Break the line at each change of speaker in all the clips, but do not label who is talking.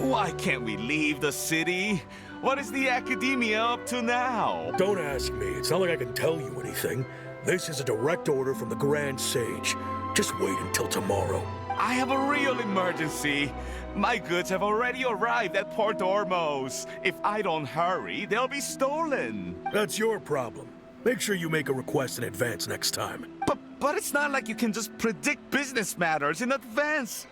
Why can't we leave the city? What is the academia up to now?
Don't ask me. It's not like I can tell you anything. This is a direct order from the Grand Sage. Just wait until tomorrow.
I have a real emergency. My goods have already arrived at Port Ormos. If I don't hurry, they'll be stolen.
That's your problem. Make sure you make a request in advance next time.
But it's not like you can just predict business matters in advance.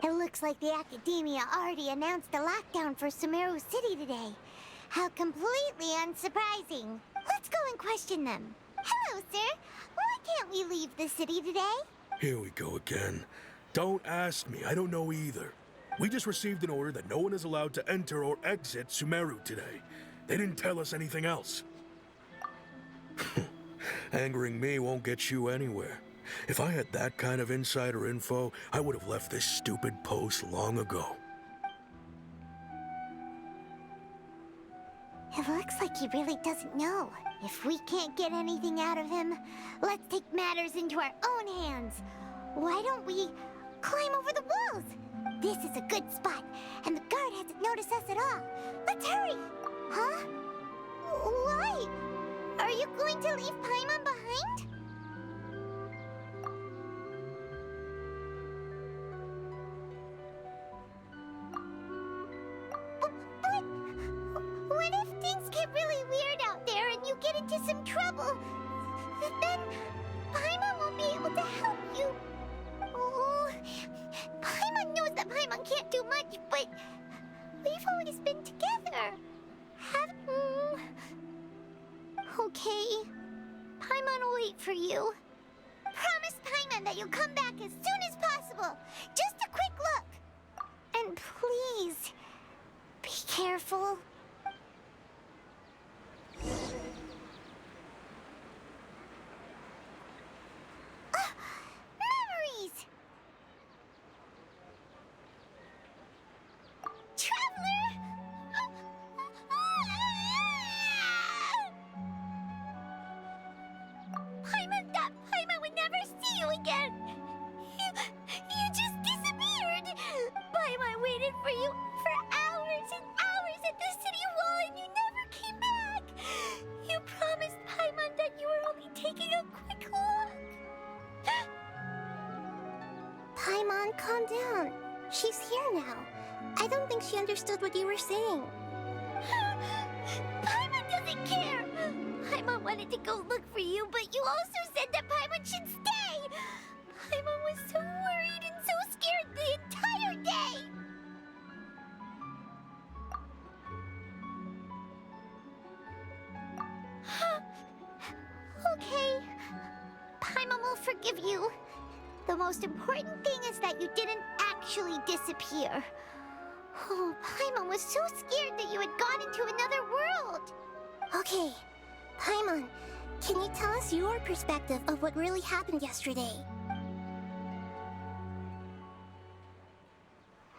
It looks like the Academia already announced a lockdown for Sumeru City today. How completely unsurprising. Let's go and question them. Hello, sir. Why can't we leave the city today?
Here we go again. Don't ask me. I don't know either. We just received an order that no one is allowed to enter or exit Sumeru today. They didn't tell us anything else. Angering me won't get you anywhere. If I had that kind of insider info, I would have left this stupid post long ago.
It looks like he really doesn't know. If we can't get anything out of him, let's take matters into our own hands. Why don't we climb over the walls? This is a good spot, and the guard hasn't noticed us at all. Let's hurry! Huh? Why? Are you going to leave Paimon behind? But what if things get really weird out there and you get into some trouble? Then Paimon won't be able to help you. Oh, Paimon knows that Paimon can't do much, but we've always been together. Okay. Paimon will wait for you. Promise Paimon that you'll come back as soon as possible. Just a quick look. And please, be careful. Memories! Traveler! Paimon would never see you again! You just disappeared! Paimon waited for you for hours and hours at the city wall and you never came back! You promised Paimon that you were only taking a quick look! Paimon, calm down. She's here now. I don't think she understood what you were saying. Paimon doesn't care! Paimon wanted to go look for you, but you also said that Paimon should stay! Paimon was so worried and so scared the entire day! Okay. Paimon will forgive you. The most important thing is that you didn't actually disappear. Oh, Paimon was so scared that you had gone into another world. Okay. Paimon, can you tell us your perspective of what really happened yesterday?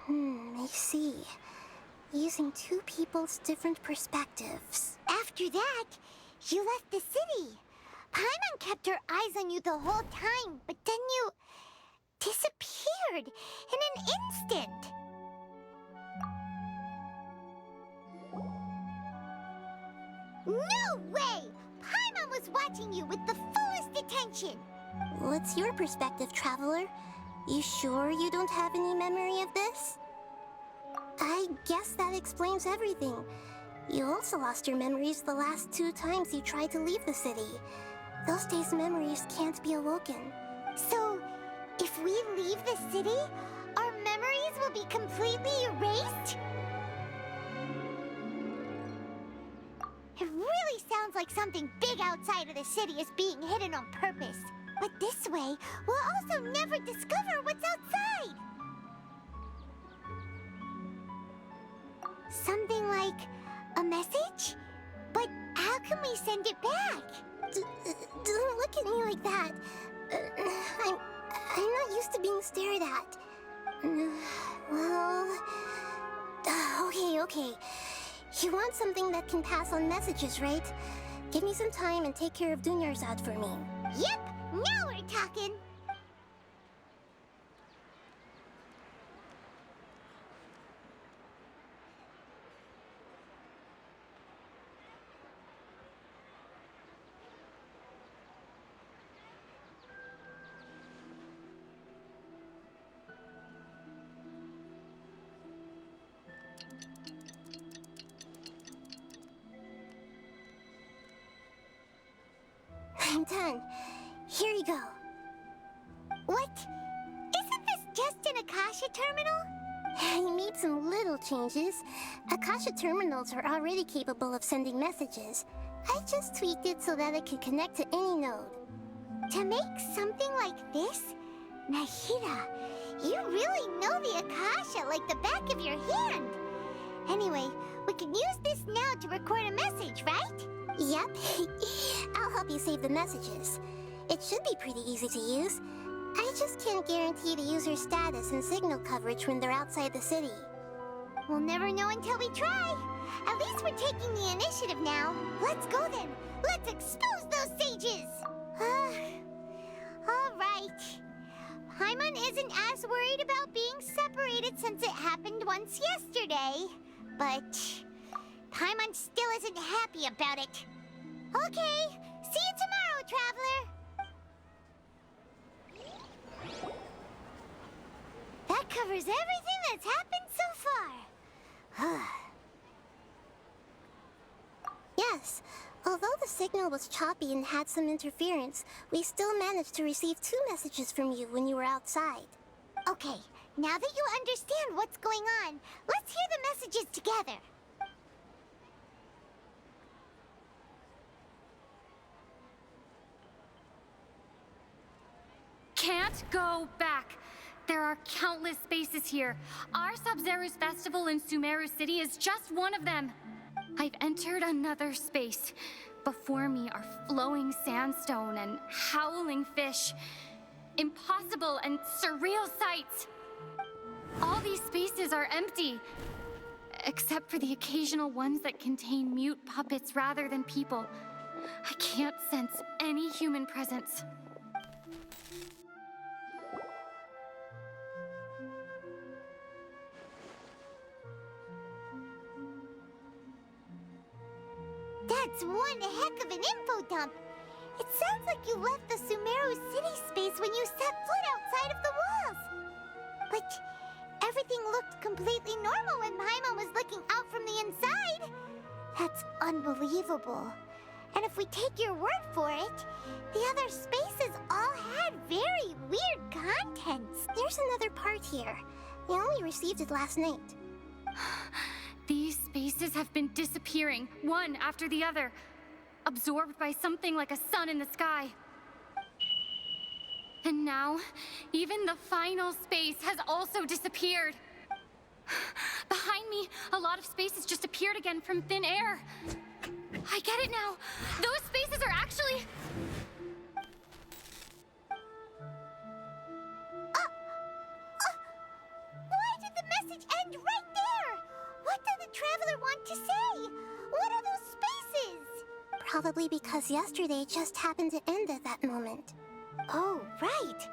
I see. Using two people's different perspectives. After that, you left the city. Paimon kept her eyes on you the whole time, but then you disappeared in an instant. No way! Paimon was watching you with the fullest attention! What's your perspective, Traveler? You sure you don't have any memory of this? I guess that explains everything. You also lost your memories the last 2 times you tried to leave the city. Those days' memories can't be awoken. So, if we leave the city, our memories will be completely erased? It really sounds like something big outside of the city is being hidden on purpose. But this way, we'll also never discover what's outside. Something like a message? But how can we send it back? Don't look at me like that. I'm not used to being stared at. Well... Okay. You want something that can pass on messages, right? Give me some time and take care of Dunyarzad for me. Yep! Now we're talking! Ben 10. Here you go. What? Isn't this just an Akasha terminal? He made some little changes. Akasha terminals are already capable of sending messages. I just tweaked it so that it could connect to any node. To make something like this? Nahida, you really know the Akasha like the back of your hand. Anyway, we can use this now to record a message, right? Yep. I'll help you save the messages. It should be pretty easy to use. I just can't guarantee the user's status and signal coverage when they're outside the city. We'll never know until we try. At least we're taking the initiative now. Let's go then. Let's expose those sages. All right. Paimon isn't as worried about being separated since it happened once yesterday. But Paimon still isn't happy about it. Okay. See you tomorrow, Traveler. That covers everything that's happened so far. Yes, although the signal was choppy and had some interference, we still managed to receive 2 messages from you when you were outside. Okay, now that you understand what's going on, let's hear the messages together.
Can't go back. There are countless spaces here. Our Sub-Zero's festival in Sumeru City is just one of them. I've entered another space. Before me are flowing sandstone and howling fish. Impossible and surreal sights. All these spaces are empty, except for the occasional ones that contain mute puppets rather than people. I can't sense any human presence.
That's one heck of an info dump. It sounds like you left the Sumeru city space when you set foot outside of the walls. But everything looked completely normal when Paimon was looking out from the inside. That's unbelievable. And if we take your word for it, the other spaces all had very weird contents. There's another part here. We only received it last night.
These spaces have been disappearing, one after the other, absorbed by something like a sun in the sky. And now, even the final space has also disappeared. Behind me, a lot of spaces just appeared again from thin air. I get it now. Those spaces are actually...
Why did the message end right there? What did the Traveler want to say? What are those spaces? Probably because yesterday just happened to end at that moment. Oh, right.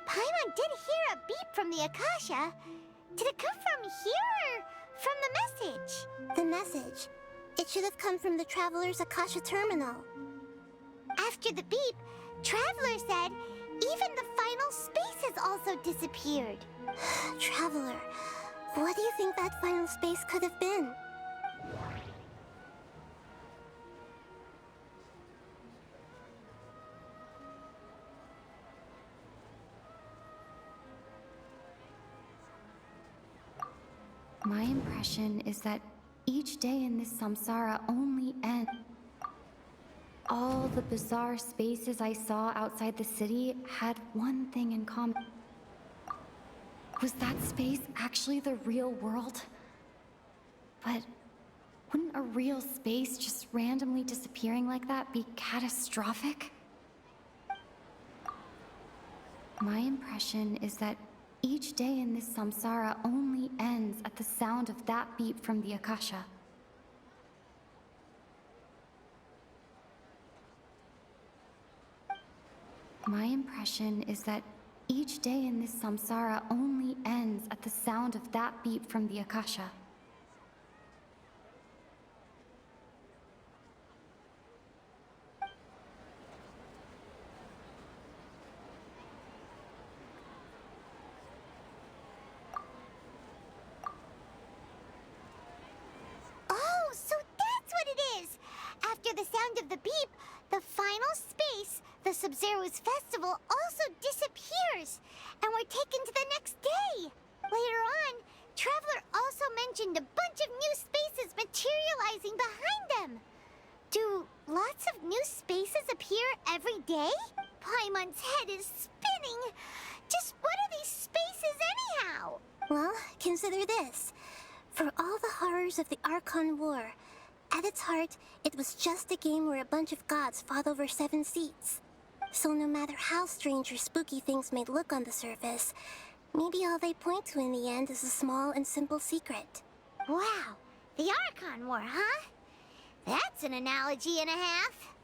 Paimon did hear a beep from the Akasha. Did it come from here or from the message? The message. It should have come from the Traveler's Akasha terminal. After the beep, Traveler said even the final space has also disappeared. Traveler, what do you think that final space could have been?
My impression is that each day in this samsara only ends. All the bizarre spaces I saw outside the city had one thing in common. Was that space actually the real world? But wouldn't a real space just randomly disappearing like that be catastrophic? My impression is that each day in this samsara only ends at the sound of that beep from the Akasha. My impression is that each day in this samsara only ends at the sound of that beep from the Akasha.
Oh, so that's what it is! After the sound of the beep, the final space, Sub-Zero's festival also disappears, and we're taken to the next day. Later on, Traveler also mentioned a bunch of new spaces materializing behind them. Do lots of new spaces appear every day? Paimon's head is spinning. Just what are these spaces anyhow? Well, consider this. For all the horrors of the Archon War, at its heart, it was just a game where a bunch of gods fought over 7 seats. So no matter how strange or spooky things may look on the surface, maybe all they point to in the end is a small and simple secret. Wow, the Archon War, huh? That's an analogy and a half.